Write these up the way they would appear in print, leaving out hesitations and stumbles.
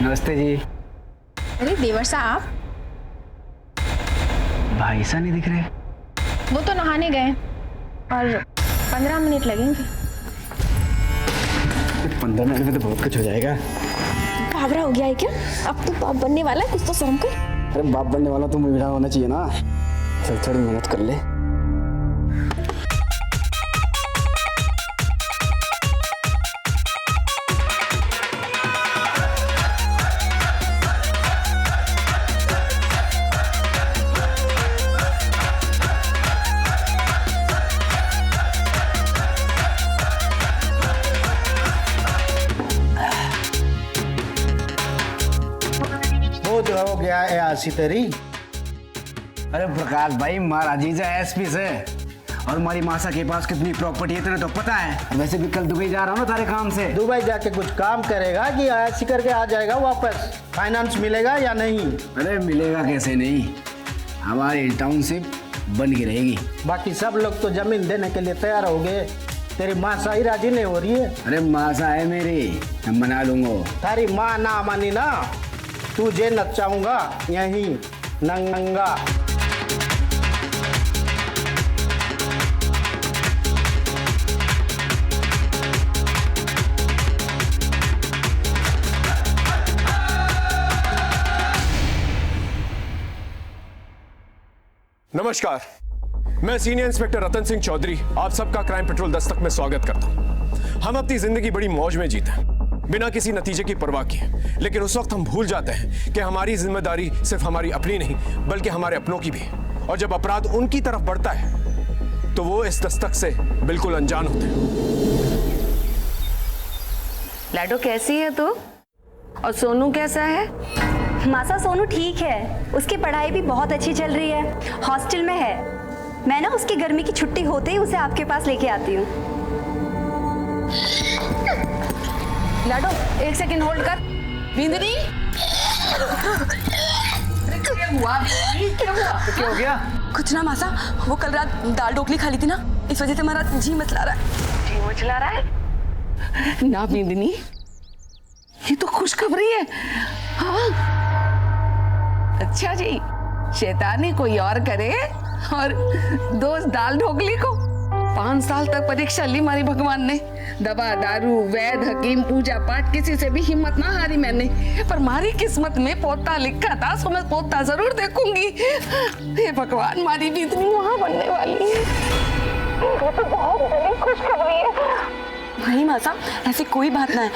नमस्ते जी। अरे देवर साहब, भाई सा नहीं दिख रहे। वो तो नहाने गए और 15 मिनट लगेंगे। 15 मिनट में तो बहुत कुछ हो जाएगा। बाबरा हो गया है क्या? अब तो बाप बनने वाला है, कुछ तो शर्म कर। अरे बाप बनने वाला तो मुझे होना चाहिए ना। चल थोड़ी मेहनत कर ले। हो गया है आसी तेरी। अरे प्रकाश भाई, महाराज जी एसपी से और हमारी मासा के पास कितनी प्रॉपर्टी है तेरे तो पता है। वैसे भी कल दुबई जा रहा हूँ ना तारे काम से। दुबई जाके कुछ काम करेगा कि ऐसी करके आ जाएगा वापस? फाइनेंस मिलेगा या नहीं? अरे मिलेगा कैसे नहीं, हमारी टाउनशिप बन के रहेगी। बाकी सब लोग तो जमीन देने के लिए तैयार हो गए, तेरी माँ सही राजी नहीं हो रही है। अरे मासा है मेरी, मैं मना लूंगा। तारी माँ ना मानी ना, तुझे नचाऊंगा यहीं नंगा। नमस्कार, मैं सीनियर इंस्पेक्टर रतन सिंह चौधरी आप सबका क्राइम पेट्रोल दस्तक में स्वागत करता हूं। हम अपनी जिंदगी बड़ी मौज में जीते हैं, बिना किसी नतीजे की परवाह किए, लेकिन उस वक्त हम भूल जाते हैं कि हमारी जिम्मेदारी सिर्फ हमारी अपनी नहीं बल्कि हमारे अपनों की भी है। और जब अपराध उनकी तरफ बढ़ता है तो वो इस दस्तक से बिल्कुल अनजान होते हैं। लाडो कैसी है तू? और सोनू कैसा है? मासा सोनू ठीक है, उसकी पढ़ाई भी बहुत अच्छी चल रही है, हॉस्टल में है। मैं ना उसकी गर्मी की छुट्टी होते ही उसे आपके पास लेके आती हूँ। लाडो एक सेकंड होल्ड कर। बिंदनी, क्या हुआ? क्या हो गया? कुछ ना मासा, वो कल रात दाल ढोकली खा ली थी ना, इस वजह से हमारा जी मचला रहा है। जी मचला रहा है ना बिंदनी, ये तो खुशखबरी है। हाँ अच्छा जी, शैतानी कोई और करे और दोस्त दाल ढोकली को। 5 साल तक परीक्षा ली मारी भगवान ने, दवा दारू वैद हकीम पूजा पाठ किसी से भी हिम्मत ना हारी मैंने, पर मारी किस्मत में पोता लिखा था, सो मैं पोता जरूर देखूंगी। हे भगवान, मारी भी इतनी वहां बनने वाली है, वो तो बहुत बड़ी खुशखबरी है। नहीं मासा, ऐसी कोई बात ना है,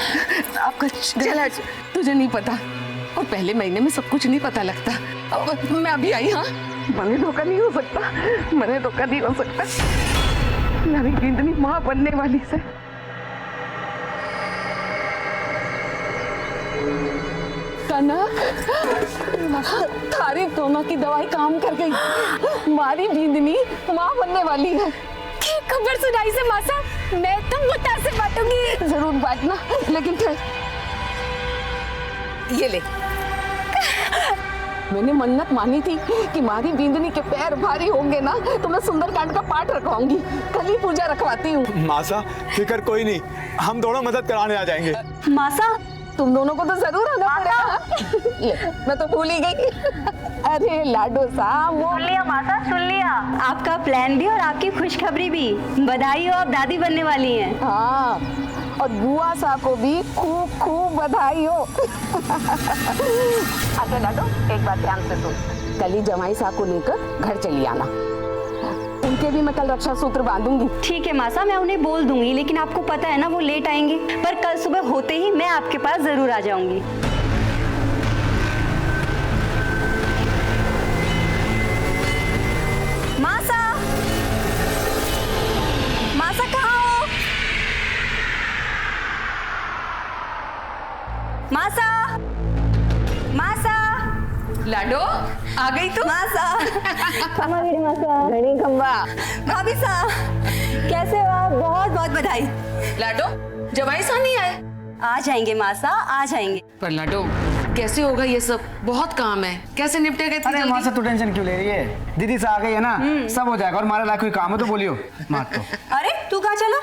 आपका चल तुझे नहीं पता, और पहले महीने में सब कुछ नहीं पता लगता। मैं अभी आई। हाँ, मैंने धोखा नहीं हो सकता, मैंने धोखा नहीं हो सकता। मेरी बिंदनी माँ बनने वाली से। कनक, थारी दोनों की दवाई काम कर गई, हमारी बिंदनी माँ बनने वाली है। खबर सुनाई से मासा, मैं तो मुद्दा से बांटूंगी। जरूर बांटना, लेकिन फिर ये ले, मैंने मन्नत मानी थी कि मारी बिंदनी के पैर भारी होंगे ना तो मैं सुंदरकांड का पाठ रखवाऊंगी। कल ही पूजा रखवाती हूँ। मासा फिक्र कोई नहीं, हम दोनों मदद कराने आ जाएंगे। मासा तुम दोनों को तो जरूर आना पड़ेगा। ले, मैं तो भूल ही गई। अरे लाडो साहब, सुन लिया मासा, सुन लिया, आपका प्लान भी और आपकी खुशखबरी भी। बधाई हो, आप दादी बनने वाली हैं। हाँ, और बुआ साहब को भी खूब खूब बधाई हो। अच्छा लाडो, एक बात ध्यान से सुन, कल ही जमाई साहब को लेकर घर चली आना, उनके भी मैं कल रक्षा सूत्र बांधूंगी। ठीक है मासा, मैं उन्हें बोल दूंगी, लेकिन आपको पता है ना वो लेट आएंगे, पर कल सुबह होते ही मैं आपके पास जरूर आ जाऊंगी। मासा, मासा कहाँ हो? मासा, मासा, लाडो आ गई तू? मासा, मासा, घड़ी खंबा। भाभी साहब, कैसे हो आप? बहुत बहुत बधाई। लाडो, जवाई साहब नहीं आए? आ जाएंगे मासा, आ जाएंगे। पर लाडो कैसे होगा ये सब? बहुत काम है, कैसे निपटेगा इतनी अरे जल्दी? माँ से तू टेंशन क्यों ले रही है? दीदी से आ गई है ना, सब हो जाएगा। और हमारे लायक कोई काम है तो बोलियो। माँ तो अरे तू कहाँ चला?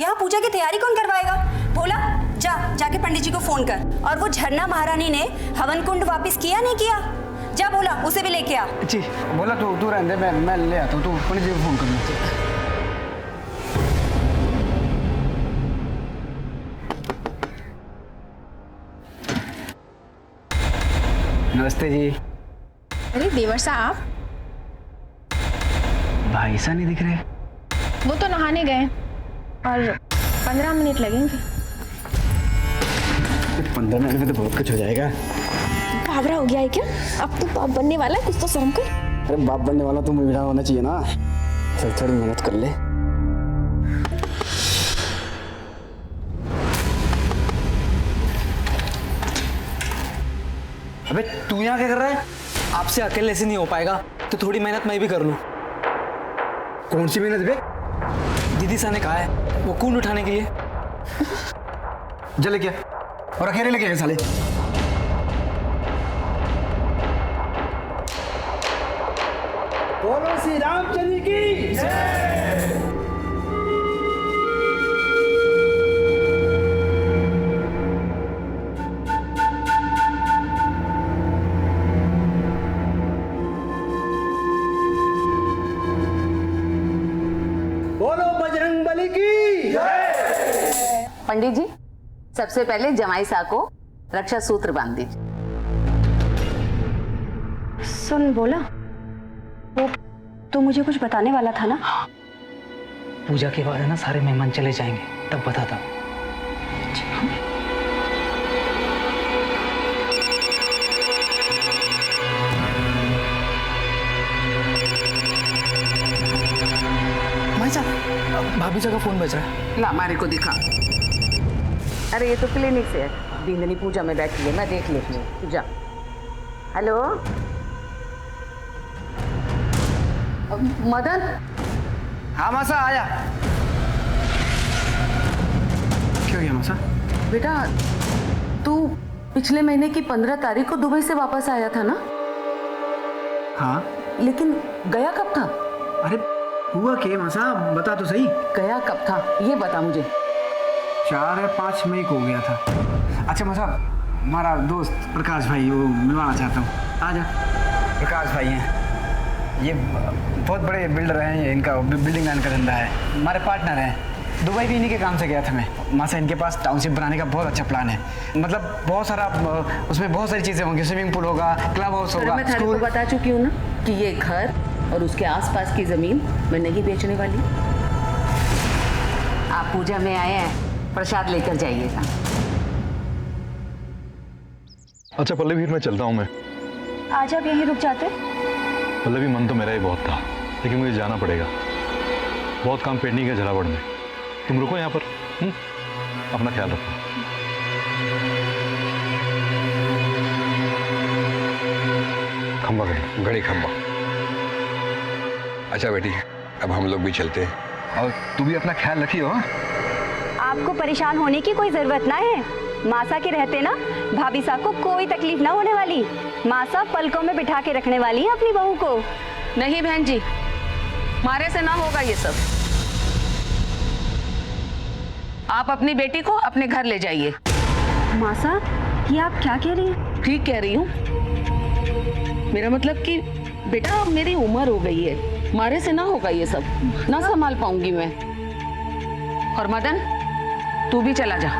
यहाँ पूजा की तैयारी कौन करवाएगा? बोला जाके पंडित जी को फोन कर। और वो झरना महारानी ने हवन कुंड वापस किया नहीं किया? जा बोला उसे भी लेके आ। जी बोला तू रहने दे, मैं ले आता हूँ, तू पंडित जी को फोन करना। नमस्ते जी। अरे देवर साहब, भाई सा नहीं दिख रहे। वो तो नहाने गए और 15 मिनट लगेंगे। 15 मिनट में तो बहुत कुछ हो जाएगा। घाबरा हो गया है क्या? अब तो बाप बनने वाला है, कुछ तो शर्म कर। अरे बाप बनने वाला तो मुझे होना चाहिए ना। चल थोड़ी मेहनत कर ले। अबे तू यहाँ क्या कर रहा है? आपसे अकेले से नहीं हो पाएगा, तो थोड़ी मेहनत मैं भी कर लूँ। कौन सी मेहनत बे? दीदी सा ने कहा है वो कुंड उठाने के लिए। जले क्या और अकेले लेके गए साले। बोलो श्री रामचंद्र की जय। बोलो बजरंग बली की जय। पंडित जी, सबसे पहले जमाई साहब को रक्षा सूत्र बांध दीजिए। सुन बोला, वो तो मुझे कुछ बताने वाला था ना? पूजा के बाद है ना सारे मेहमान चले जाएंगे, तब बताता हूँ। भाई साहब, भाभी जी का फोन बज रहा है। ला हमारे को दिखा। अरे ये तो क्लिनिक से है, बिंदनी पूजा में बैठी है, मैं देख लेती हूँ। जा। हेलो मदन। हाँ मासा आया। क्यों गया मासा? बेटा तू पिछले महीने की 15 तारीख को दुबई से वापस आया था ना? हाँ। लेकिन गया कब था? अरे हुआ क्या मासा, बता तो सही। गया कब था ये बता मुझे। 4 या 5 मई को हो गया था। अच्छा मासा, हमारा दोस्त प्रकाश भाई वो मिलवाना चाहता हूँ। आ जा। प्रकाश भाई हैं, ये बहुत बड़े बिल्डर हैं, इनका बिल्डिंग लाइन का धंधा है, हमारे पार्टनर हैं। दुबई भी इन्हीं के काम से गया था मैं। मासा इनके पास टाउनशिप बनाने का बहुत अच्छा प्लान है। मतलब बहुत सारा, उसमें बहुत सारी चीज़ें होंगी, स्विमिंग पूल होगा, क्लब हाउस होगा, मैं थारे को बता चुकी हूँ ना कि ये घर और उसके आसपास की जमीन मैं नहीं बेचने वाली। आप पूजा में आए हैं, प्रसाद लेकर जाइएगा। अच्छा पल्लवी, फिर मैं चलता हूँ। मैं आज आप यहीं रुक जाते? पल्लवी, मन तो मेरा ही बहुत था, लेकिन मुझे जाना पड़ेगा। बहुत काम पेंडिंग है झलावड़ में। तुम रुको यहाँ पर। अपना ख्याल रखो। खंबा घड़ी खंबा। अच्छा बेटी, अब हम लोग भी चलते हैं। और तू भी अपना ख्याल रखियो। आपको परेशान होने की कोई जरूरत ना है। मासा के रहते ना भाभी साहब को कोई तकलीफ ना होने वाली। मासा पलकों में बिठा के रखने वाली है अपनी बहू को। नहीं बहन जी, मारे से ना होगा ये सब। आप अपनी बेटी को अपने घर ले जाइए। मासा, ये आप क्या कह रही हैं? ठीक कह रही हूँ। मेरा मतलब कि बेटा अब मेरी उम्र हो गई है, मारे से ना होगा ये सब, ना संभाल पाऊंगी मैं। और मदन, तू भी चला जा।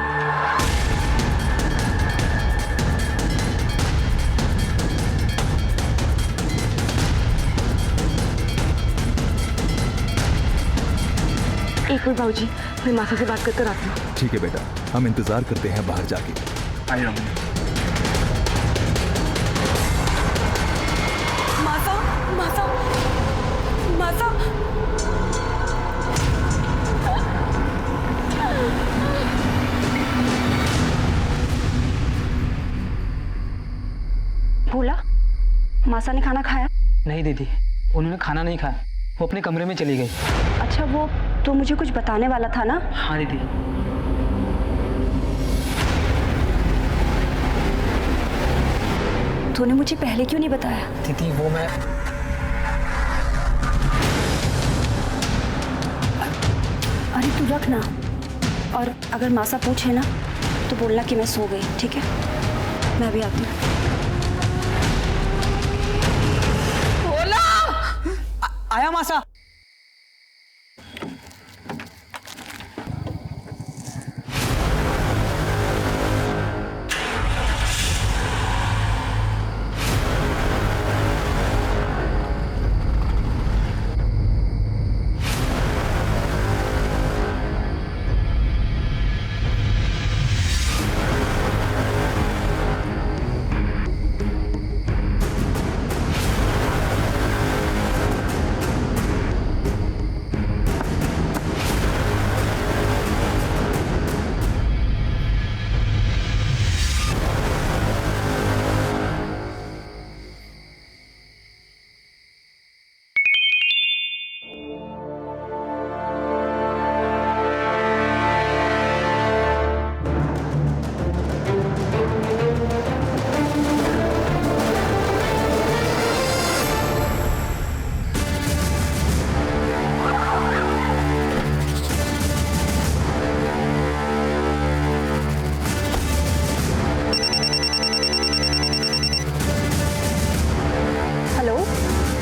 एक मिनट बाबूजी, मैं मासा से बात करके आती हूँ। ठीक है बेटा, हम इंतजार करते हैं बाहर जाके। आई मासा मासा मासा। भोला, मासा ने खाना खाया? नहीं दीदी, उन्होंने खाना नहीं खाया, वो अपने कमरे में चली गई। अच्छा, वो तो मुझे कुछ बताने वाला था ना? हाँ दीदी। तूने मुझे पहले क्यों नहीं बताया? दीदी वो मैं, अरे तू रख ना, और अगर मासा पूछे ना तो बोलना कि मैं सो गई, ठीक है? मैं अभी आती हूँ। आया मासा।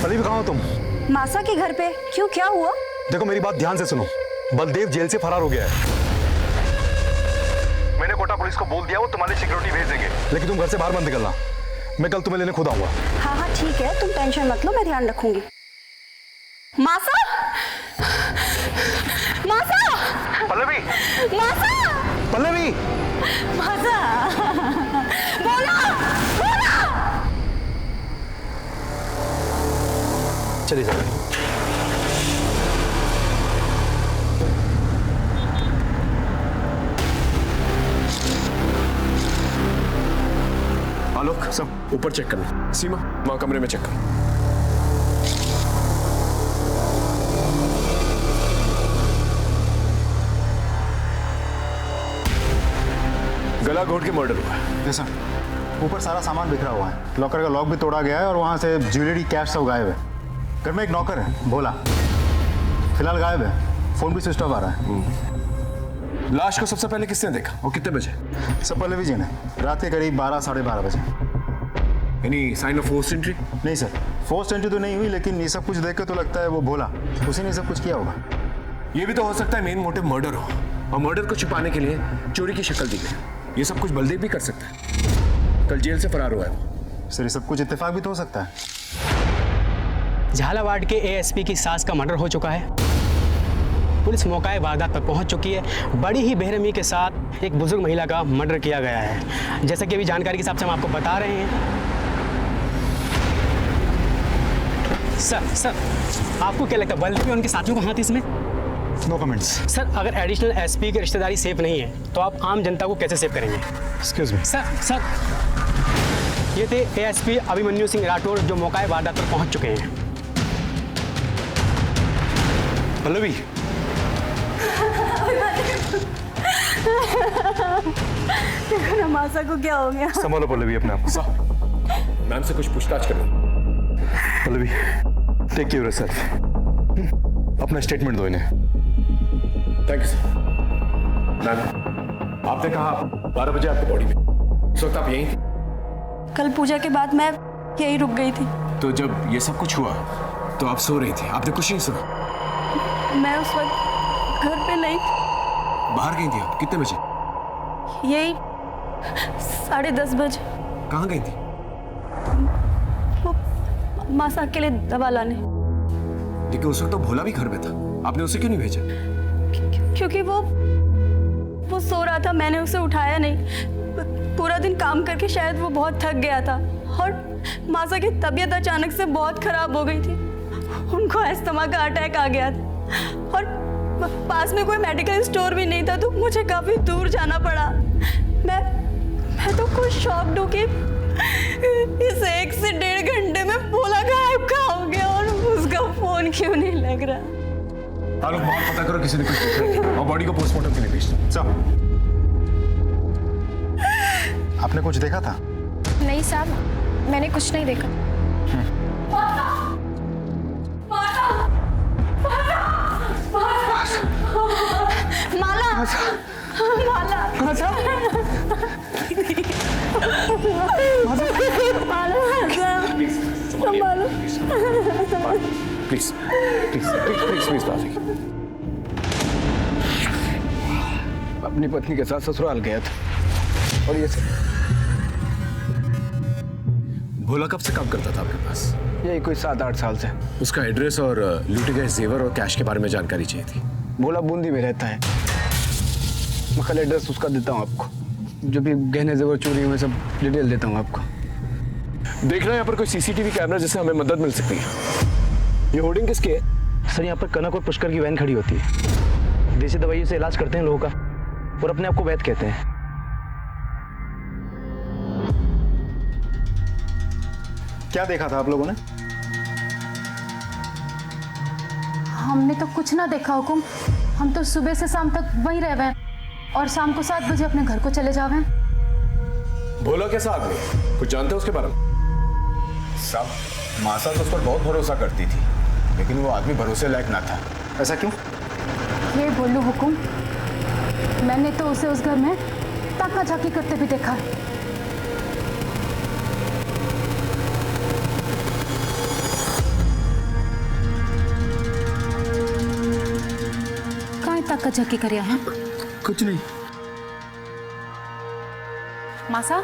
पल्लवी कहाँ हो तुम? मासा के घर पे। क्यों, क्या हुआ? देखो मेरी बात ध्यान से सुनो। बलदेव जेल से फरार हो गया है। मैंने कोटा पुलिस को बोल दिया, वो तुम्हारी सिक्योरिटी भेज देंगे, लेकिन तुम घर से बाहर मत निकलना। मैं कल तुम्हें लेने खुद आऊंगा। हाँ हाँ ठीक है, तुम टेंशन मत लो, मैं ध्यान रखूंगी। मासा! मासा! पल्लवी! मासा! पल्लवी! मासा! बोला! बोला! चलिए चलिए। आलोक, सब ऊपर चेक करना। सीमा, वहां कमरे में चेक कर। गला घोट के मर्डर हुआ है। जी सर। ऊपर सारा सामान बिखरा हुआ है, लॉकर का लॉक भी तोड़ा गया है और वहाँ से ज्वेलरी, कैश सब गायब है। घर में एक नौकर है भोला, फिलहाल गायब है, फोन भी स्विच ऑफ आ रहा है। लाश को सबसे पहले किसने देखा और कितने बजे? सब पल्लवी जी ने, रात के करीब 12 साढ़े 12 बजे। Any sign of forced entry? नहीं सर, फोर्स्ड एंट्री तो नहीं हुई, लेकिन ये सब कुछ देख के तो लगता है वो भोला, उसी ने सब कुछ किया होगा। ये भी तो हो सकता है मेन मोटिव मर्डर हो, और मर्डर को छुपाने के लिए चोरी की शक्ल दी गई। ये सब कुछ बलदेव भी कर सकता है, कल जेल से फरार हुआ है। सर ये सब कुछ इत्तेफाक भी तो हो सकता है। झालावाड़ के एएसपी की सास का मर्डर हो चुका है। पुलिस मौके वारदात पर पहुंच चुकी है। बड़ी ही बेरहमी के साथ एक बुजुर्ग महिला का मर्डर किया गया है। जैसा कि अभी जानकारी के हिसाब से हम आपको बता रहे हैं। सर आपको क्या लगता है बलदेव और उनके साथियों का हाथ इसमें? No comments. सर अगर एडिशनल एसपी की रिश्तेदारी सेफ नहीं है तो आप आम जनता को कैसे सेव करेंगे? Excuse me. सर ये थे एएसपी अभिमन्यु सिंह राठौर जो मौके वारदात पर पहुंच चुके हैं। पल्लवी! देखो ना मासा को क्या हो गया। संभालो पल्लवी अपने आप को। मैम से कुछ पूछताछ करो। Pallavi, take care yourself. अपना स्टेटमेंट दो इन्हें। Thank you sir. मैम, आपने कहा 12 बजे आपकी बॉडी में, इस वक्त आप यहीं थी? कल पूजा के बाद मैं यही रुक गई थी। तो जब ये सब कुछ हुआ तो आप सो रही थी, आपने कुछ नहीं सुना? मैं उस वक्त घर पे नहीं थी। बाहर गई थी आप? कितने बजे? यही 10:30 बजे। कहाँ गई थी? वो मासा के लिए दवा लाने। लेकिन उस वक्त तो भोला भी घर में था, आपने उसे क्यों नहीं भेजा? क्योंकि वो सो रहा था, मैंने उसे उठाया नहीं। पूरा दिन काम करके शायद वो बहुत थक गया था और मासा की तबीयत अचानक से बहुत खराब हो गई थी। उनको अस्थमा का अटैक आ गया था और पास में कोई मेडिकल स्टोर भी नहीं था, तो मुझे काफी दूर जाना पड़ा। मैं तो कुछ शॉक्ड हूँ कि इस 1 से 1.5 घंटे में भोला गायब कहाँ हो गया और उसका फोन क्यों नहीं लग रहा। आलोक, बहुत पता करो किसी ने कुछ देखा है और बॉडी को पोस्टमार्टम के लिए भेज दो। साहब, आपने कुछ देखा था? नहीं साहब, मैंने कुछ नहीं देखा। Mala! Mala! Please please please please please बाजी। अपनी पत्नी के साथ ससुराल गया था और ये सब। भोला कब से काम करता था आपके पास? यही कोई 7-8 साल से। उसका एड्रेस और लूटे गए जेवर और कैश के बारे में जानकारी चाहिए थी। भोला बूंदी में रहता है। मैं कल एड्रेस उसका देता हूँ आपको, जो भी गहने जेवर चोरी हुए सब डिटेल देता हूँ आपको। देख रहे हैं यहाँ पर कोई सीसीटीवी कैमरा जिससे हमें मदद मिल सकती है। ये होर्डिंग किसकी है? सर यहाँ पर कनक और पुष्कर की वैन खड़ी होती है। देसी दवाइयों से इलाज करते हैं लोगों का और अपने आप को वैद्य कहते हैं। क्या देखा था आप लोगों ने? हमने तो कुछ ना देखा हुकुम। हम तो सुबह से शाम तक वहीं रह गए और शाम को 7 बजे अपने घर को चले जावे। भोला कैसा आदमी, कुछ जानते हैं उसके बारे में? साहब मासा तो उस पर बहुत भरोसा करती थी, लेकिन वो आदमी भरोसे लायक ना था। ऐसा क्यों? ये बोलूं हुकुम, मैंने तो उसे उस घर में ताका झाकी करते भी देखा है। कहाँ ताका झाकी करे हैं? कुछ नहीं। मासा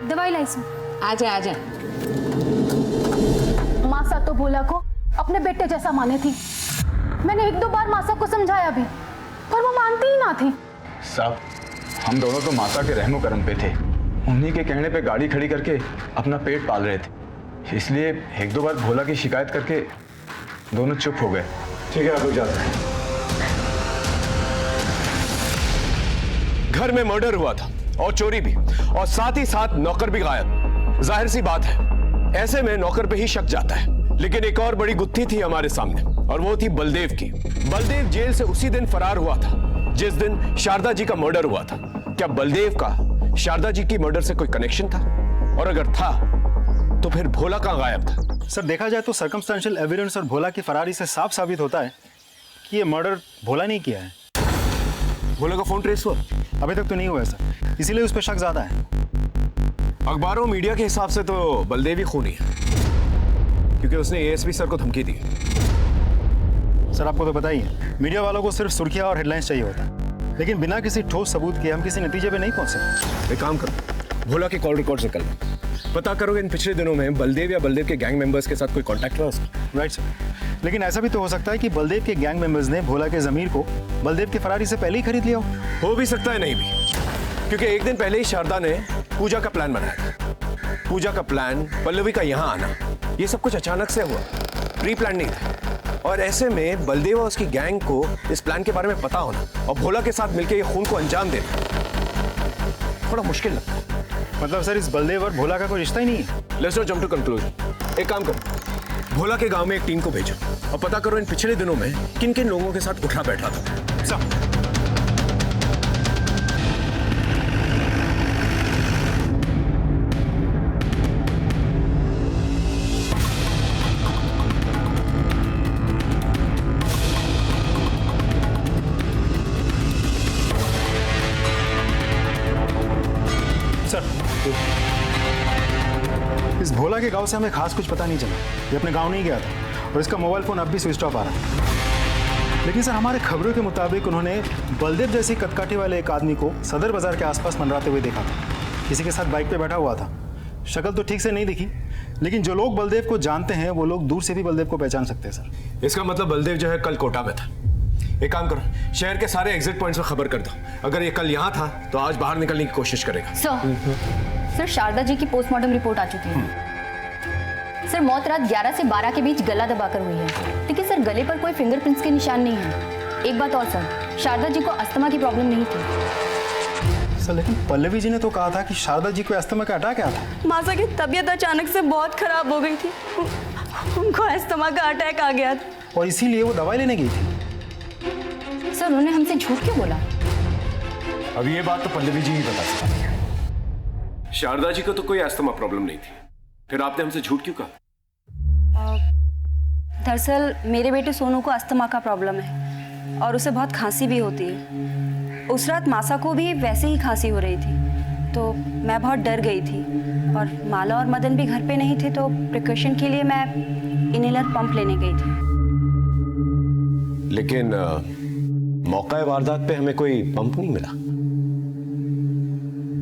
दवाई लाई सो। आ जा। मासा तो भोला को अपने बेटे जैसा माने थी। मैंने 1-2 बार मासा को समझाया भी, पर वो मानती ही ना थी। साहब हम दोनों तो मासा के रहमो करम पे थे। उन्हीं के कहने पे गाड़ी खड़ी करके अपना पेट पाल रहे थे, इसलिए 1-2 बार भोला की शिकायत करके दोनों चुप हो गए। ठीक है, आप लोग जाते हैं। घर में मर्डर हुआ था और चोरी भी, और साथ ही साथ नौकर भी गायब। जाहिर सी बात है, ऐसे में नौकर पे ही शक जाता है। लेकिन एक और बड़ी गुत्थी थी हमारे सामने, और वो थी बलदेव की। बलदेव जेल से उसी दिन फरार हुआ था जिस दिन शारदा जी का मर्डर हुआ था। क्या बलदेव का शारदा जी की मर्डर से कोई कनेक्शन था? और अगर था तो फिर भोला कहां गायब था? सर देखा जाए तो सर्कमस्टेंशियल एविडेंस और भोला की फरारी से साफ साबित होता है कि ये मर्डर भोला नहीं किया है। भोला का फोन ट्रेस हुआ? अभी तक तो नहीं हुआ है सर, इसीलिए उस पर शक ज्यादा है। अखबारों मीडिया के हिसाब से तो बलदेव ही खूनी है, क्योंकि उसने एएसपी सर को धमकी दी। सर आपको तो पता ही है, मीडिया वालों को सिर्फ सुर्खियां और हेडलाइंस चाहिए होता है, लेकिन बिना किसी ठोस सबूत के हम किसी नतीजे पे नहीं पहुंच सकते। एक काम करो, भोला के कॉल रिकॉर्ड से कल पता करोगे इन पिछले दिनों में बलदेव या बलदेव के गैंग मेंबर्स के साथ कोई कांटेक्ट रहा उसका? राइट सर, लेकिन ऐसा भी तो हो सकता है कि बलदेव के गैंग मेंबर्स ने भोला के जमीर को बलदेव की फरारी से पहले ही खरीद लिया हो भी सकता है, नहीं भी, क्योंकि एक दिन पहले ही शारदा ने पूजा का प्लान बनाया। पूजा का प्लान, पल्लवी का यहाँ आना, ये सब कुछ अचानक से हुआ, प्री प्लान नहीं था। और ऐसे में बलदेव और उसकी गैंग को इस प्लान के बारे में पता होना और भोला के साथ मिलकर ये खून को अंजाम देना थोड़ा मुश्किल लगता है। मतलब सर इस बलदेव और भोला का कोई रिश्ता ही नहीं है? Let's not jump to conclusion. एक काम करो, भोला के गांव में एक टीम को भेजो और पता करो इन पिछले दिनों में किन किन लोगों के साथ उठा बैठा था। सब इस भोला के गांव से हमें खास कुछ पता नहीं चला। ये अपने गांव नहीं गया था और इसका मोबाइल फोन अब भी स्विच ऑफ आ रहा है। लेकिन सर हमारे खबरों के मुताबिक उन्होंने बलदेव जैसी कदकाठी वाले एक आदमी को सदर बाजार के आसपास मंडराते हुए देखा था। किसी के साथ बाइक पे बैठा हुआ था। शक्ल तो ठीक से नहीं दिखी, लेकिन जो लोग बलदेव को जानते हैं वो लोग दूर से भी बलदेव को पहचान सकते हैं सर। इसका मतलब बलदेव जो है कल कोटा में था। एक काम करो, शहर के सारे एग्जिट पॉइंट्स पर खबर कर दो। अगर ये कल यहाँ था तो आज बाहर निकलने की कोशिश करेगा। सर शारदा जी की पोस्टमार्टम रिपोर्ट आ चुकी है। सर मौत रात 11 से 12 के बीच गला दबाकर हुई है, लेकिन सर गले पर कोई फिंगरप्रिंट्स के निशान नहीं है। एक बात और सर, शारदा जी को अस्थमा की प्रॉब्लम नहीं थी। सर लेकिन पल्लवी जी ने तो कहा था कि शारदा जी को अस्थमा का अटैक आया था। मासा की तबीयत अचानक से बहुत खराब हो गई थी, उनको अस्थमा का अटैक आ गया था और इसीलिए वो दवाई लेने गई थी। सर उन्होंने हमसे झूठ क्यों बोला? अब ये बात तो पल्लवी जी ही बता सकती है। शारदा जी को तो कोई अस्थमा प्रॉब्लम नहीं थी, फिर आपने हमसे झूठ क्यों कहा? दरअसल मेरे बेटे सोनू को अस्थमा का प्रॉब्लम है और उसे बहुत खांसी भी होती है। उस रात मासा को भी वैसे ही खांसी हो रही थी, तो मैं बहुत डर गई थी और माला और मदन भी घर पे नहीं थे, तो प्रिकॉशन के लिए मैं इनहेलर पंप लेने गई थी। लेकिन मौका वारदात पे हमें कोई पंप नहीं मिला।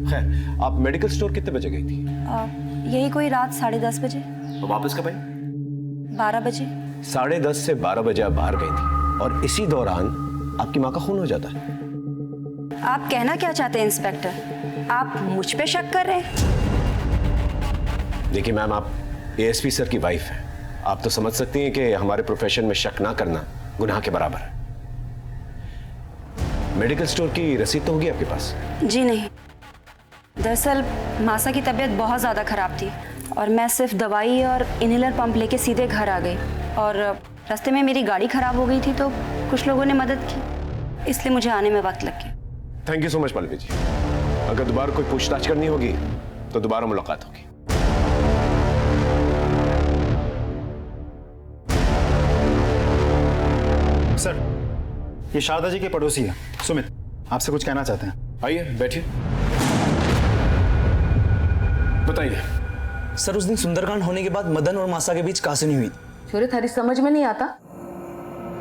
खैर, आप मेडिकल स्टोर कितने बजे गई थी? यही कोई रात 10:30 बजे। तो वापस कब आई? 12 बजे। 10:30 से 12 बजे आप बाहर गई थी और इसी दौरान आपकी माँ का खून हो जाता है। आप कहना क्या चाहते हैं इंस्पेक्टर? आप मुझ पे शक कर रहे हैं? देखिए मैम, आप एएसपी सर की वाइफ हैं। आप तो समझ सकती हैं कि हमारे प्रोफेशन में शक ना करना गुनाह के बराबर है। मेडिकल स्टोर की रसीद तो होगी आपके पास? जी नहीं, दरअसल मासा की तबीयत बहुत ज़्यादा खराब थी और मैं सिर्फ दवाई और इनहेलर पंप लेके सीधे घर आ गई और रास्ते में मेरी गाड़ी खराब हो गई थी तो कुछ लोगों ने मदद की, इसलिए मुझे आने में वक्त लग गया। Thank you so much Pallavi ji. अगर दोबारा कोई पूछताछ करनी होगी तो दोबारा मुलाकात होगी। सर, ये शारदा जी के पड़ोसी है सुमित, आपसे कुछ कहना चाहते हैं। आइए बैठिए, बताइए। सर, उस दिन सुंदरकांड होने के बाद मदन और मासा के बीच कासिनी हुई। छोरे थारी समझ में नहीं आता?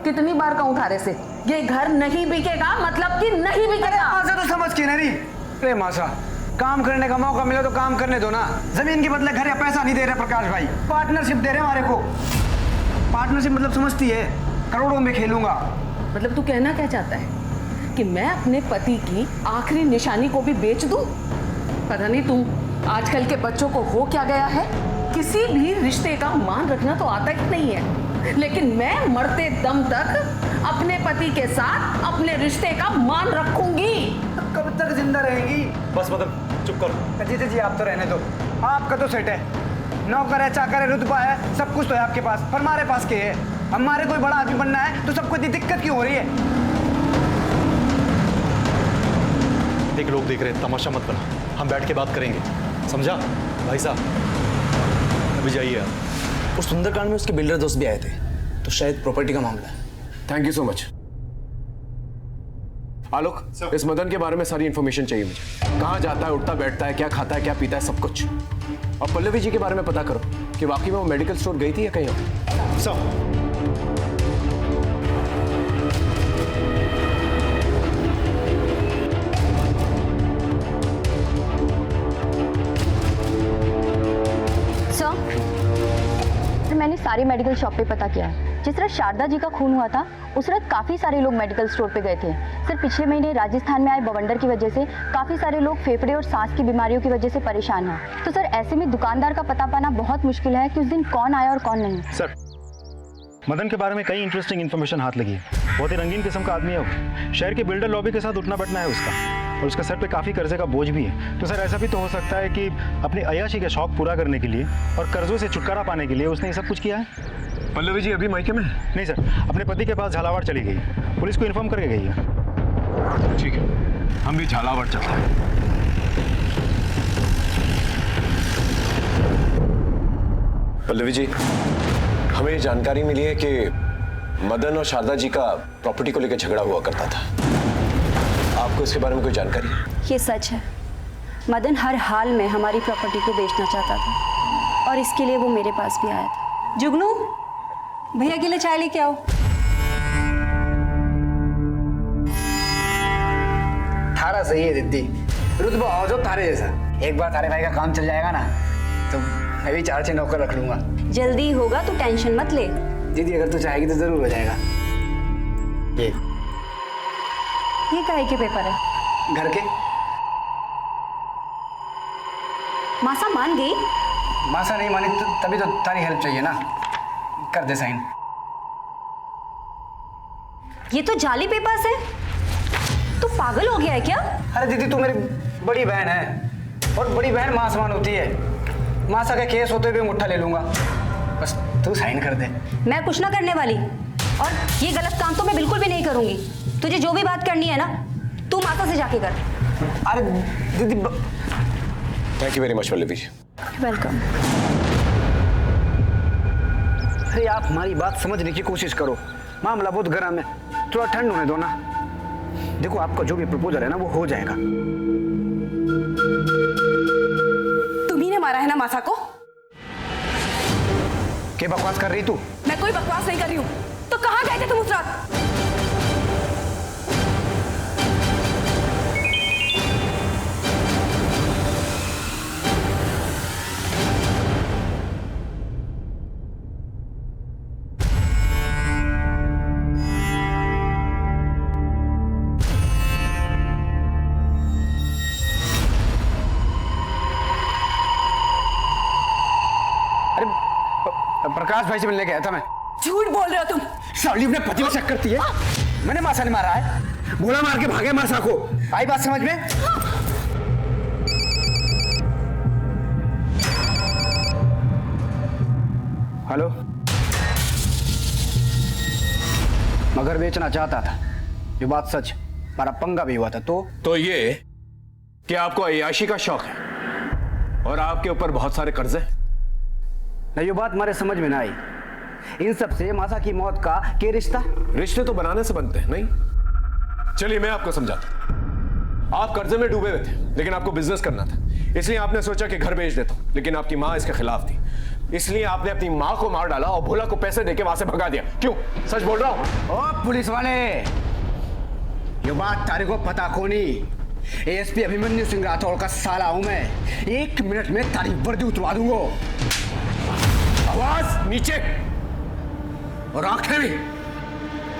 कितनी बार कहूं थारे से ये घर नहीं बिकेगा, मतलब कि नहीं बिकेगा। मासा तो समझ के नहीं। अरे मासा, काम करने का मौका मिला तो काम करने दो ना। जमीन के बदले घर या पैसा नहीं दे रहे प्रकाश भाई, पार्टनरशिप दे रहे हमारे को। पार्टनरशिप मतलब समझती है, करोड़ों में खेलूंगा। मतलब तू कहना क्या चाहता है कि मैं अपने पति की आखिरी निशानी को भी बेच दूं? पता नहीं तुम आजकल के बच्चों को हो क्या गया है, किसी भी रिश्ते का मान रखना तो आता ही नहीं है, लेकिन मैं मरते दम तक अपने पति के साथ अपने रिश्ते का मान रखूंगी। कब तक जिंदा रहेंगी? बस मतलब चुप करो। जीते जी आप तो रहने दो, आपका तो सेट है, नौकर है, चाकर है, रुतबा है, सब कुछ तो है आपके पास, पर हमारे पास क्या है? हमारे कोई बड़ा आदमी बनना है तो सबको इतनी दिक्कत क्यों हो रही है? देख, लोग देख रहे हैं, तमाशा मत बना, हम बैठ के बात करेंगे, समझा? भाई साहब अभी जाइए आप। उस सुंदरकांड में उसके बिल्डर दोस्त भी आए थे, तो शायद प्रॉपर्टी का मामला है। Thank you so much. Alok, इस मदन के बारे में सारी इंफॉर्मेशन चाहिए मुझे। कहाँ जाता है, उठता बैठता है, क्या खाता है, क्या पीता है, सब कुछ। और पल्लवी जी के बारे में पता करो कि वाकई में वो मेडिकल स्टोर गई थी या कहीं और। सब मैंने सारी मेडिकल शॉप पे पता किया। जिस रात शारदा जी का खून हुआ था उस रात काफ़ी सारे लोग मेडिकल स्टोर पे गए थे। सर, पिछले महीने राजस्थान में आए बवंडर की वजह से काफ़ी सारे लोग फेफड़े और सांस की बीमारियों की वजह से परेशान हैं। तो सर, ऐसे में दुकानदार का पता पाना बहुत मुश्किल है कि उस दिन कौन आया और कौन नहीं। सर, मदन के बारे में कई इंटरेस्टिंग इन्फॉर्मेशन हाथ लगी है। बहुत ही रंगीन किस्म का आदमी है वो। शहर के बिल्डर लॉबी के साथ उठना बैठना है उसका, और उसका सर पे काफ़ी कर्जे का बोझ भी है। तो सर, ऐसा भी तो हो सकता है कि अपनी अय्याशी के शौक पूरा करने के लिए और कर्जों से छुटकारा पाने के लिए उसने ये सब कुछ किया है। पल्लवी जी अभी मायके में? नहीं सर, अपने पति के पास झालावाड़ चली गई, पुलिस को इन्फॉर्म करके गई है। ठीक है, हम भी झालावाड़ चलते हैं। पल्लवी जी, हमें ये जानकारी मिली है कि मदन और शारदा जी का प्रॉपर्टी को लेकर झगड़ा हुआ करता था। आपको इसके बारे में कोई जानकारी है? ये सच है, मदन हर हाल में हमारी प्रॉपर्टी को बेचना चाहता था और इसके लिए वो मेरे पास भी आया था। जुगनू, भैया के लिए चाय लेके आओ। थारा सही है दीदी, रुतबा हो जो थारे जैसा। एक बार थारे भाई का काम चल जाएगा ना तो मैं भी 4-6 नौकर रख लूंगा। जल्दी होगा, तू टेंशन मत ले। दीदी अगर तू चाहेगी तो जरूर हो जाएगा। ये काहे के पेपर है? घर के। मासा मान गई? मासा नहीं मानी तो तभी तो तारी हेल्प चाहिए ना, कर दे साइन। ये तो जाली पेपर्स है। तू पागल हो गया है क्या? अरे दीदी, तू मेरी बड़ी बहन है और बड़ी बहन मां समान होती है। मासा का केस होते हुए मुट्ठा ले लूंगा, बस तू साइन कर दे। मैं कुछ ना करने वाली, और ये गलत काम तो मैं बिल्कुल भी नहीं करूंगी। तुझे जो भी बात करनी है ना, तू माता से जाके कर। अरे दीदी। Thank you very much Pallavi ji. Welcome. अरे आप हमारी बात समझने की कोशिश करो, मामला बहुत गर्म है, थोड़ा ठंड होने दो ना। देखो, आपका जो भी प्रपोजल है ना वो हो जाएगा। तुम्ही ने मारा है ना मासा को? क्या बकवास कर रही तू? मैं कोई बकवास नहीं कर रही हूँ। तो कहाँ गए थे तुम उस रात? प्रकाश भाई से मिलने गया था मैं। झूठ बोल रहे हो तुम। साली अपने पति में शक करती है। मैंने मासा नहीं मारा है, गोला मार के भागे मासा को। आई बात समझ में? हेलो, मगर बेचना चाहता था, ये बात सच, पर पंगा भी हुआ था। तो ये कि आपको अय्याशी का शौक है और आपके ऊपर बहुत सारे कर्जे। नहीं, ये बात हमारे समझ में ना आई। इन सब से मासा की मौत का क्या रिश्ता? रिश्ते तो बनाने से बनते हैं, नहीं? चलिए मैं आपको समझाता हूं। आप कर्जे में डूबे हुए थे, लेकिन आपको बिजनेस करना था, इसलिए आपने सोचा कि घर बेच देता हूं। लेकिन आपकी मां इसके खिलाफ थी, इसलिए आपने अपनी मां को मार डाला और भोला को पैसे देके वहां से भगा दिया। क्यों? सच बोल रहा हूं? ओ पुलिस वाले, ये बात तारे को पता को नहीं। एएसपी अभिमन्यु सिंह राठौड़ का साला हूं मैं। 1 मिनट में तारी वर्दी उतरवा दूंगा। आवाज नीचे और आंखें भी।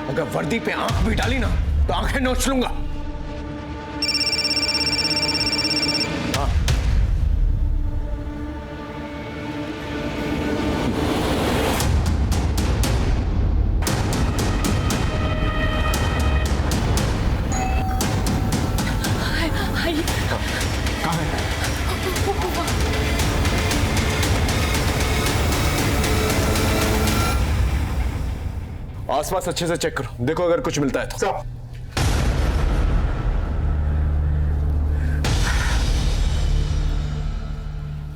अगर वर्दी पे आंख भी डाली ना तो आंखें नोच लूंगा। हाँ। कहाँ है? आसपास अच्छे से चेक करो, देखो अगर कुछ मिलता है तो।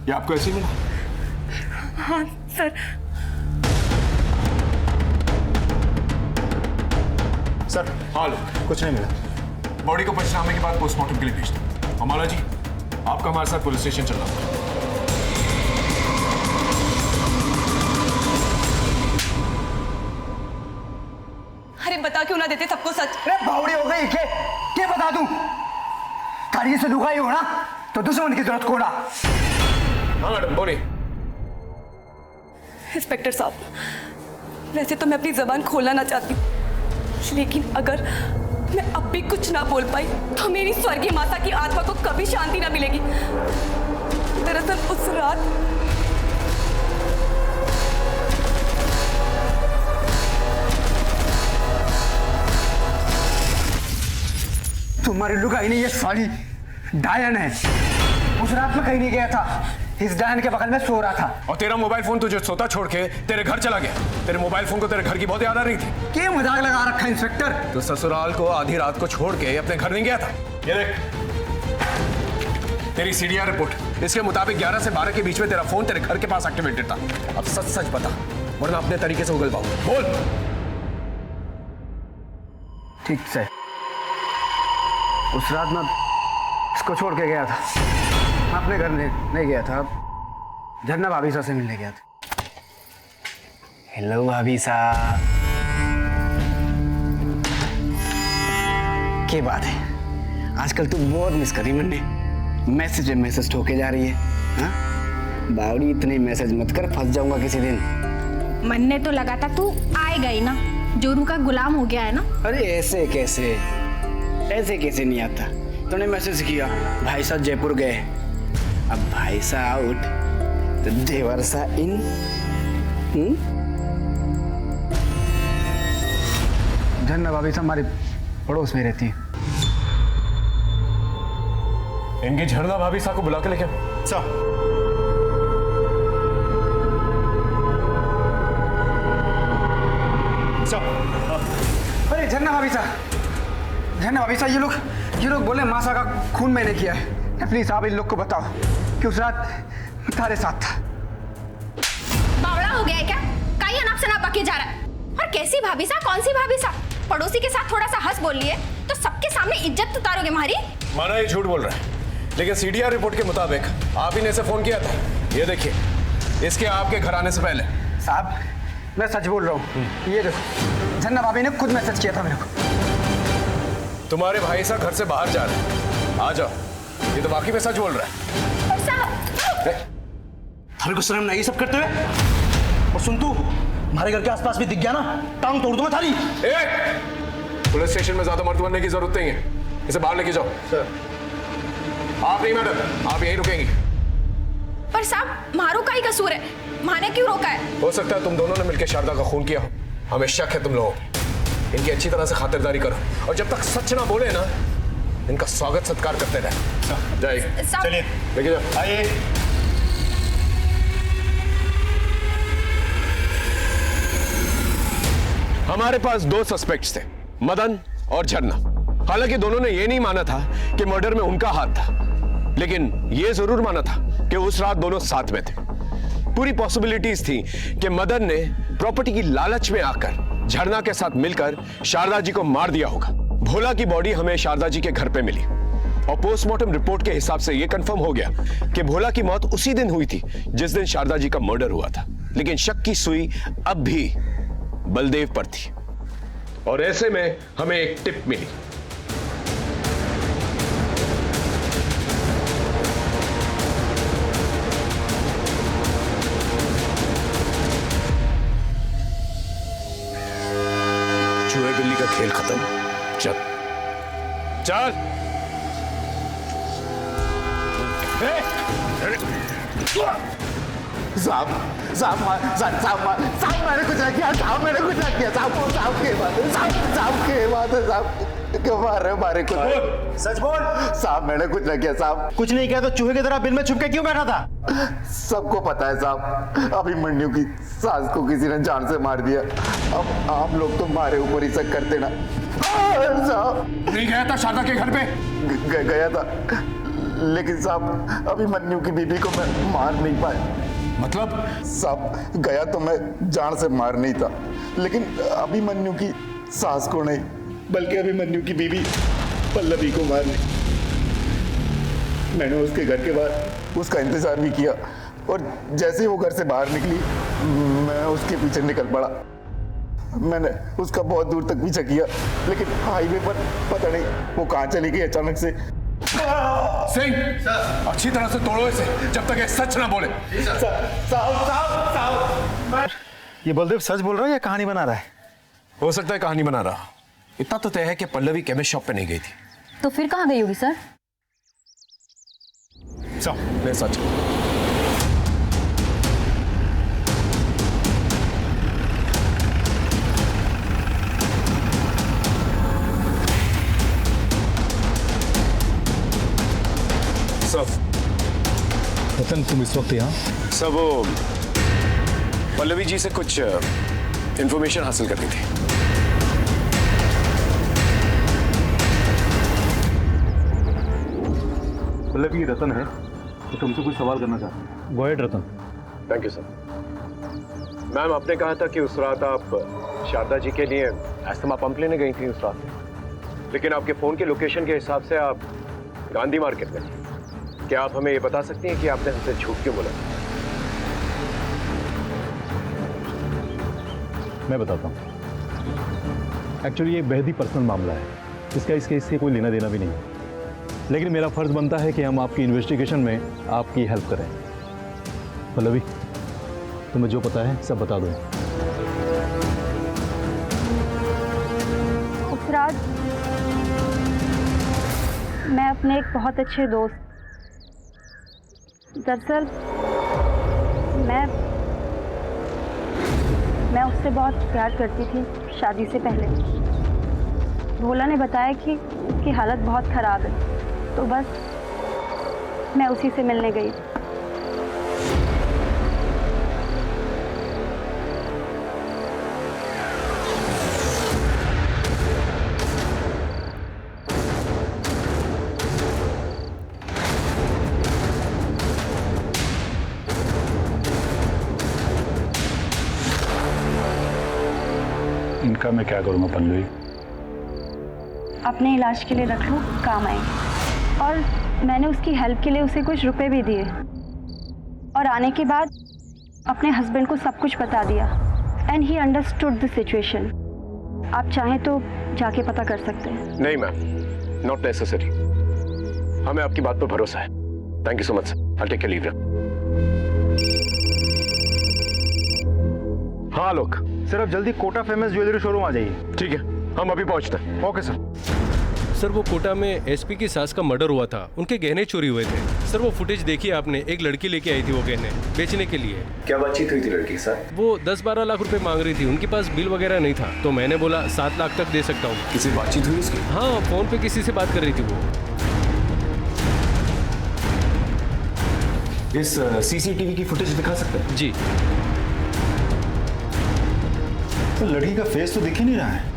ये आपको ऐसे ही मिला? हाँ सर। सर हाँ लो, कुछ नहीं मिला। बॉडी को पंचनामे के बाद पोस्टमार्टम के लिए भेज दो। और माला जी, आपका हमारे साथ पुलिस स्टेशन चलना होगा। अरे बता क्यों ना देते सबको सच? अरे बावड़ी हो गई क्या बता दूं? तारी से लुगाई हो ना तो दुश्मन की जरूरत को ना। हाँ मैडम बोलिए। इंस्पेक्टर साहब, वैसे तो मैं अपनी जबान खोलना ना चाहती, लेकिन अगर मैं अब भी कुछ ना बोल पाई तो मेरी स्वर्गीय माता की आत्मा को कभी शांति ना मिलेगी। दरअसल उस रात तुम्हारी लुगाई नहीं, ये साली डायन है। उस रात में कहीं नहीं गया था, इस डायन के बगल में सो रहा था। और तेरा मोबाइल फोन तुझे सोता छोड़ के तेरे घर चला गया। तेरे मोबाइल फोन को तेरे घर की बहुत याद आ रही थी। क्या मजाक लगा रखा है इंस्पेक्टर? तो ससुराल को आधी रात को छोड़ के अपने घर नहीं गया था। ये देख तेरी सीडीआर रिपोर्ट, इसके मुताबिक 11 से 12 के बीच में तेरा फोन तेरे घर के पास एक्टिवेटेड था। अब सच सच बता, वरना अपने तरीके से उगल पाऊं। बोल। ठीक से उस रात मैं इसको छोड़ के गया था, अपने घर नहीं गया था, झरना भाभी सा से मिलने गया था। हेलो भाभी सा, क्या बात है? आजकल तू बहुत मिस करी मैंने। मैसेज ठोके जा रही है। हाँ बावड़ी, इतने मैसेज मत कर, फंस जाऊंगा किसी दिन। मन ने तो लगा था तू आएगा ही ना, जोरू का गुलाम हो गया है ना। अरे ऐसे कैसे कैसे नहीं आता। तूने मैसेज किया भाई साहब जयपुर गए, अब भाई साहब आउट तो देवर सा इन। झरना भाभी साहब हमारे पड़ोस में रहती है। इनकी झरना भाभी साहब को बुला के लेके अरे झरना भाभी साहब, ये लोग बोले मासा का खून मैंने किया है। प्लीज आप इन लोग को बताओ कि उस रात तुम्हारे साथ था। बावड़ा हो गया है क्या? कहीं अनाप शनाप बके जा रहा है। और कैसी भाभी साहब? कौन सी भाभी साहब? पड़ोसी के साथ थोड़ा सा हंस बोल लिए तो सबके सामने इज्जत उतारोगे हमारी? माना ये झूठ बोल रहा है, लेकिन सीडीआर रिपोर्ट के मुताबिक आप ही ने इसे फोन किया था। ये देखिए, इसके आपके घर आने से पहले साहब मैं सच बोल रहा हूँ। ये देखो झन्ना भाभी ने खुद मैसेज किया था मेरे को। तुम्हारे भाई साहब घर से बाहर जा रहे हैं, आ जाओ। ये तो वाकई में सच बोल रहा है। थारे को शर्म नहीं ये सब करते हुए? और सुन तू, हमारे घर के आसपास भी दिख गया ना, टांग तोड़ दूंगा थारी। पुलिस स्टेशन में ज्यादा मर्द बनने की जरूरत नहीं है, इसे बाहर लेके जाओ। सर आप नहीं मैडम, आप यहीं रुकेंगी। पर साहब मारू का ही कसूर है, माने क्यों रोका है? हो सकता है तुम दोनों ने मिलकर शारदा का खून किया हो, हमें शक है तुम लोगों को। इनकी अच्छी तरह से खातिरदारी करो और जब तक सच ना बोले ना, इनका स्वागत सत्कार करते रहे। जाइए, चलिए लेके जाओ। आइए। हमारे पास दो सस्पेक्ट्स थे, मदन और झरना। हालांकि दोनों ने यह नहीं माना था कि मर्डर में उनका हाथ था, लेकिन यह जरूर माना था कि उस रात दोनों साथ में थे। पूरी पॉसिबिलिटीज थी कि मदन ने प्रॉपर्टी की लालच में आकर झरना के साथ मिलकर शारदा जी को मार दिया होगा। भोला की बॉडी हमें शारदा जी के घर पे मिली और पोस्टमार्टम रिपोर्ट के हिसाब से यह कंफर्म हो गया कि भोला की मौत उसी दिन हुई थी जिस दिन शारदा जी का मर्डर हुआ था। लेकिन शक की सुई अब भी बलदेव पर थी और ऐसे में हमें एक टिप मिली। चूहे बिल्ली का खेल खत्म, चल चल। साहब मैंने कुछ नहीं किया, साहब मैंने कुछ नहीं किया, साहब के बात है, साहब क्यों मार रहे हो हमारे को? सच बोल। साहब मैंने कुछ नहीं किया साहब। कुछ नहीं किया तो चूहे की तरह बिल में छुप के क्यों बैठा था? सबको पता है साहब, अभिमन्यु की सास को किसी ने जान से मार दिया। अब आप लोग तो हमारे ऊपर ही शक करते ना। साहब नहीं गया था शारदा के घर पे? गया था, लेकिन साहब अभिमन्यु की बीबी को मैं मार नहीं पाया। मतलब? साहब गया तो मैं जान से मार नहीं था, लेकिन अभिमन्यु की सास को नहीं, बल्कि अभिमन्यु की बीबी पल्लवी को मारने। मैंने उसके घर के बाहर उसका इंतजार भी किया और जैसे ही वो घर से बाहर निकली मैं उसके पीछे निकल पड़ा। मैंने उसका बहुत दूर तक पीछा किया, लेकिन हाईवे पर पता नहीं वो कहाँ चली गई अचानक से। सिंह, अच्छी तरह से तोड़ो इसे जब तक ये सच ना बोले। ये बलदेव सच बोल रहा है या कहानी बना रहा है? हो सकता है कहानी बना रहा। इतना तो तय है कि पल्लवी केमिस्ट शॉप पे नहीं गई थी। तो फिर कहाँ गई होगी सर? मैं सच रतन, तुम इस वक्त यहाँ? सर वो पल्लवी जी से कुछ इंफॉर्मेशन हासिल करनी थी। पल्लवी रतन है तो तुमसे कुछ सवाल करना चाहते हैं। Go ahead Ratan. Thank you sir. Ma'am आपने कहा था कि उस रात आप शारदा जी के लिए एस्थमा पंप लेने गई थी उस रात, लेकिन आपके फोन के लोकेशन के हिसाब से आप गांधी मार्केट में थी। क्या आप हमें ये बता सकती हैं कि आपने हमसे झूठ क्यों बोला? मैं बताता हूँ। एक्चुअली ये बेहद ही पर्सनल मामला है, इसका इस केस से कोई लेना देना भी नहीं है, लेकिन मेरा फर्ज बनता है कि हम आपकी इन्वेस्टिगेशन में आपकी हेल्प करें। पल्लवी, तुम्हें जो पता है सब बता दो। उस रात मैं अपने एक बहुत अच्छे दोस्त, दरअसल मैं उससे बहुत प्यार करती थी शादी से पहले। भोला ने बताया कि उसकी हालत बहुत ख़राब है, तो बस मैं उसी से मिलने गई। इनका मैं क्या करूँगा पल्लवी? अपने इलाज के लिए रख लो, काम आएंगे। और मैंने उसकी हेल्प के लिए उसे कुछ रुपए भी दिए, और आने के बाद अपने हस्बैंड को सब कुछ बता दिया and he understood the situation. आप चाहें तो जाके पता कर सकते हैं। नहीं मैम, नॉट नेसेसरी। हमें आपकी बात पर भरोसा है। Thank you so much sir. I take leave. हाँ लोग, सर आप जल्दी कोटा फेमस ज्वेलरी शोरूम आ जाइए। ठीक है, हम अभी पहुंचते हैं। Okay sir. सर वो कोटा में एसपी की सास का मर्डर हुआ था, उनके गहने चोरी हुए थे। सर वो फुटेज देखिए आपने, एक लड़की लेके आई थी वो गहने बेचने के लिए। क्या बातचीत हुई थी लड़की के साथ? वो 10-12 लाख रुपए मांग रही थी, उनके पास बिल वगैरह नहीं था, तो मैंने बोला 7 लाख तक दे सकता हूँ। किसी बातचीत हुई उसकी? हाँ, फोन पे किसी से बात कर रही थी वो। इस सीसीटीवी की फुटेज दिखा सकते हैं? जी। तो लड़की का फेस तो दिख ही नहीं रहा है।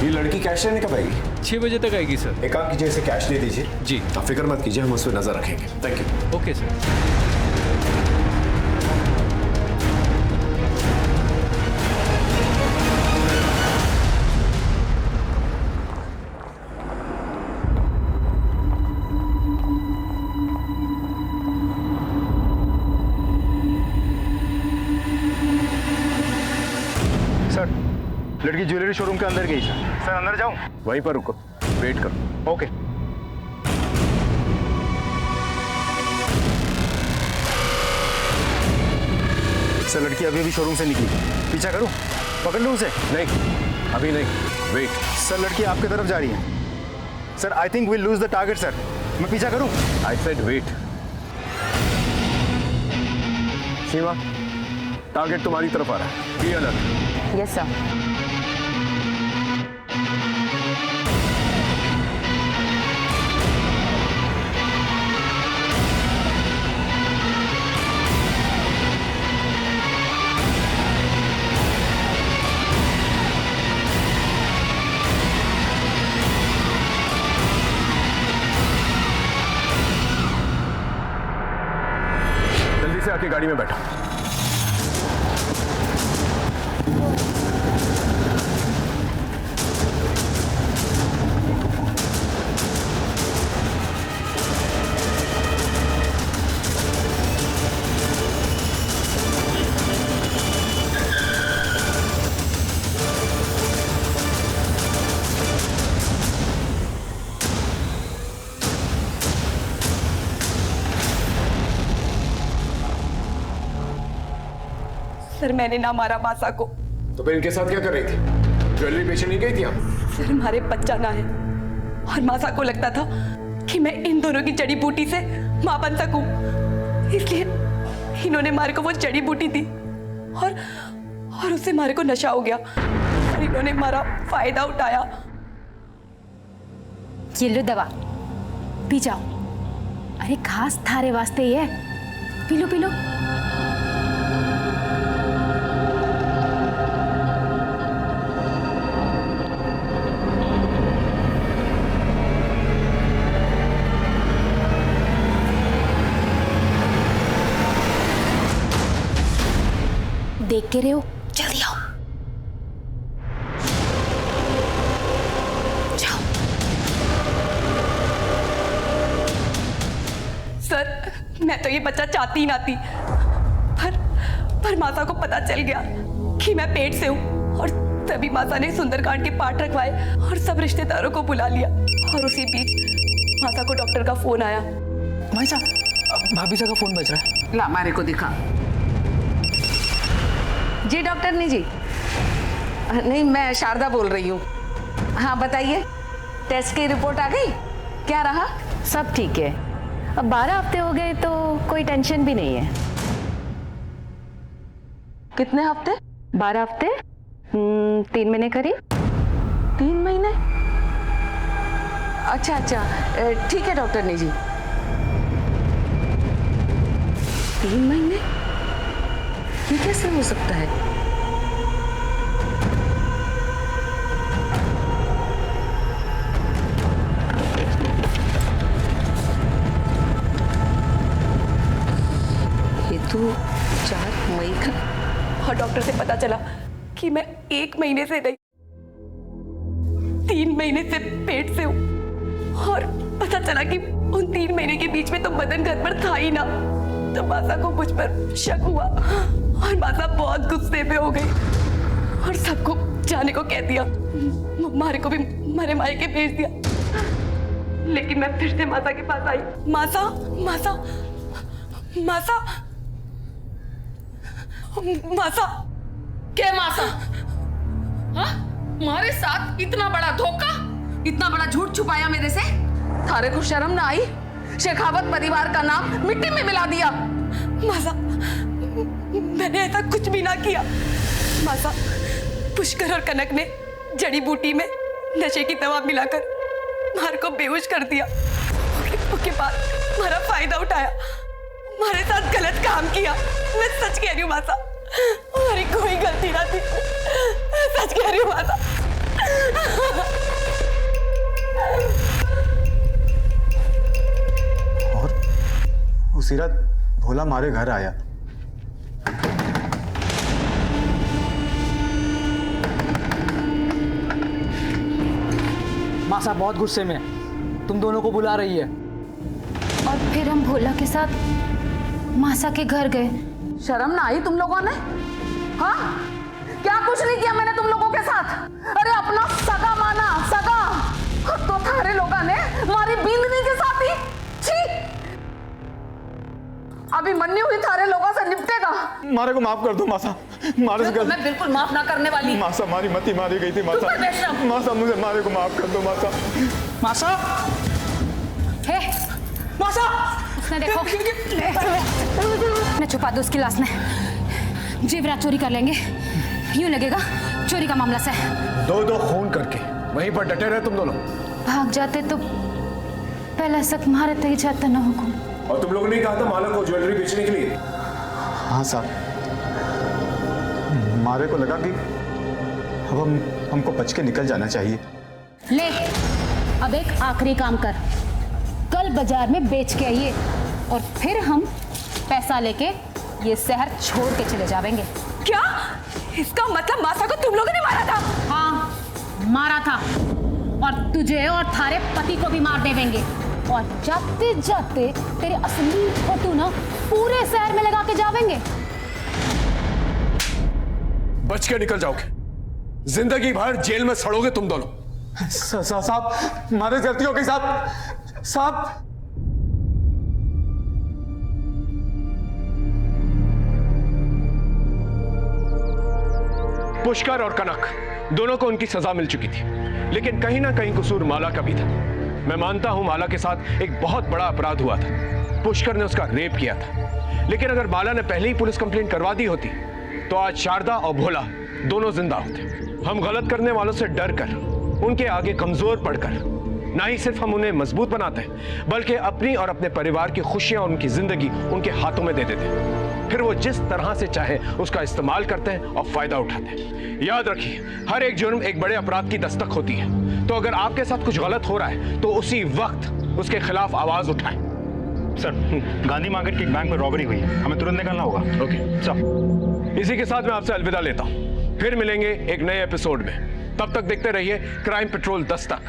ये लड़की कैश लेने कब आएगी? 6 बजे तक आएगी सर। एक काम कीजिए, इसे कैश दे दीजिए। जी। आप फिक्र मत कीजिए, हम उस पर नजर रखेंगे। Thank you. Okay sir. लड़की ज्वेलरी शोरूम के अंदर गई सर। सर अंदर जाऊं? वहीं पर रुको, वेट करो। ओके। सर लड़की अभी अभी शोरूम से निकली, पीछा करूं? पकड़ लूं उसे? नहीं, अभी नहीं, वेट। सर लड़की आपकी तरफ जा रही है। Sir I think will lose the target sir. मैं पीछा करूं? I said wait. Seema, target तुम्हारी तरफ आ रहा है। Be alert. Yes sir. जल्दी से आके गाड़ी में बैठो। सर मैंने ना मारा मासा को। तो फिर इनके साथ क्या कर रही थी? ज्वेलरी बेचने नहीं गई थी आप? सर हमारे बच्चा ना है और मासा को लगता था कि मैं इन दोनों की जड़ी बूटी से मां बन सकूं, इसलिए इन्होंने मारे को वो जड़ी बूटी दी और उससे मारे को नशा हो गया और इन्होंने मारा फायदा उठाया। ये लो दवा, पी जाओ। अरे खास थारे वास्ते ही है, पी लो पी लो। देखते रहो, जल्दी आओ। जाओ। सर मैं तो ये बच्चा चाहती ही ना थी, पर मासा को पता चल गया कि मैं पेट से हूँ और तभी मासा ने सुंदरकांड के पाठ रखवाए और सब रिश्तेदारों को बुला लिया और उसी बीच मासा को डॉक्टर का फोन आया। भाई साहब, भाभी साहब का फोन बज रहा है। ला मारे को दिखा। जी डॉक्टरनी जी। नहीं, मैं शारदा बोल रही हूँ। हाँ बताइए, टेस्ट की रिपोर्ट आ गई? क्या रहा? सब ठीक है। अब 12 हफ्ते हो गए तो कोई टेंशन भी नहीं है। कितने हफ्ते? 12 हफ्ते, 3 महीने करीब। 3 महीने? अच्छा अच्छा, ठीक है डॉक्टरनी जी। 3 महीने? ये कैसे हो सकता है? ये तो 4 मई का। और डॉक्टर से पता चला कि मैं 1 महीने से नहीं 3 महीने से पेट से हूँ और पता चला कि उन 3 महीने के बीच में तो बदन घर पर था ही ना। तो मासा को मुझ पर शक हुआ और मासा बहुत गुस्से में हो गई और सबको जाने को कह दिया। मारे को भी मारे के भेज दिया। लेकिन मैं फिर से मासा के पास आई। मासा मासा मासा मासा क्या मासा? हाँ? तुम्हारे साथ इतना बड़ा धोखा, इतना बड़ा झूठ छुपाया मेरे से? थारे को शर्म ना आई? शेखावत परिवार का नाम मिट्टी में मिला दिया। मासा, मैंने ऐसा कुछ भी ना किया। मासा, पुष्कर और कनक ने जड़ी बूटी में नशे की दवा मिलाकर मार को बेहोश कर दिया। उसके बाद हमारा फायदा उठाया, हमारे साथ गलत काम किया। मैं सच कह रही हूँ मासा, हमारी कोई गलती ना थी। मैं सच कह रही हूँ मासा। और उसी रात भोला हमारे घर आया। मासा बहुत गुस्से में है, तुम दोनों को बुला रही है। और फिर हम भोला के साथ मासा के घर गए। शर्म ना आई तुम लोगों ने? हाँ? क्या कुछ नहीं किया मैंने तुम लोगों के साथ? अरे अपना सगा माना, सगा। तो थारे लोगों ने हमारी बिंदनी के साथ ही। छी! अभी मन्नी हुई थारे लोगों से निपटेगा। मारे को माफ कर दो मासा, मारे से मैं बिल्कुल माफ ना करने वाली। मासा मारी मती मारी गई थी मासा। मासा मुझे मारे को माफ कर दो मासा। मासा, हे, मासा, उसने देखो, मैं छुपा दो उसकी लाश में। जेवरात चोरी कर लेंगे, यूं लगेगा चोरी का मामला से। दो खून करके वहीं पर डटे रहे तुम दोनों। भाग जाते तो पहला शक मारे तक जाता ना हुकुम। और तुम लोगों ने कहा था मालक को ज्वेलरी बेचने के लिए। हाँ साहब, मारे को लगा कि अब हमको बच के निकल जाना चाहिए। ले, अब एक आखिरी काम कर, कल बाजार में बेच के आइए और फिर हम पैसा लेके ये शहर छोड़ के चले जाएंगे। क्या? इसका मतलब मासा को तुम लोगों ने मारा था? हाँ, मारा था, और तुझे और थारे पति को भी मार देवेंगे। और जाते जाते तेरे असली फोटो ना पूरे शहर में लगा के जावेंगे। बच के निकल जाओगे, जिंदगी भर जेल में सड़ोगे तुम दोनों। साहब, मारे गलती हो गई साहब। साहब, पुष्कर और कनक दोनों को उनकी सजा मिल चुकी थी, लेकिन कहीं ना कहीं कसूर माला का भी था। मैं मानता हूं माला के साथ एक बहुत बड़ा अपराध हुआ था। पुष्कर ने उसका रेप किया था, लेकिन अगर माला ने पहले ही पुलिस कंप्लेंट करवा दी होती तो आज शारदा और भोला दोनों जिंदा होते। हम गलत करने वालों से डर कर, उनके आगे कमजोर पड़कर, ना ही सिर्फ हम उन्हें मजबूत बनाते हैं, बल्कि अपनी और अपने परिवार की खुशियां और उनकी जिंदगी उनके हाथों में दे देते हैं। फिर वो जिस तरह से चाहे उसका इस्तेमाल करते हैं और फायदा उठाते हैं। याद रखिए, हर एक जुर्म एक बड़े अपराध की दस्तक होती है। तो अगर आपके साथ कुछ गलत हो रहा है तो उसी वक्त उसके खिलाफ आवाज उठाएं। सर, गांधी मार्केट के एक बैंक में रॉबरी हुई है, हमें तुरंत निकलना होगा। ओके सर, इसी के साथ मैं आपसे अलविदा लेता हूं। फिर मिलेंगे एक नए एपिसोड में। तब तक देखते रहिए क्राइम पेट्रोल दस्तक।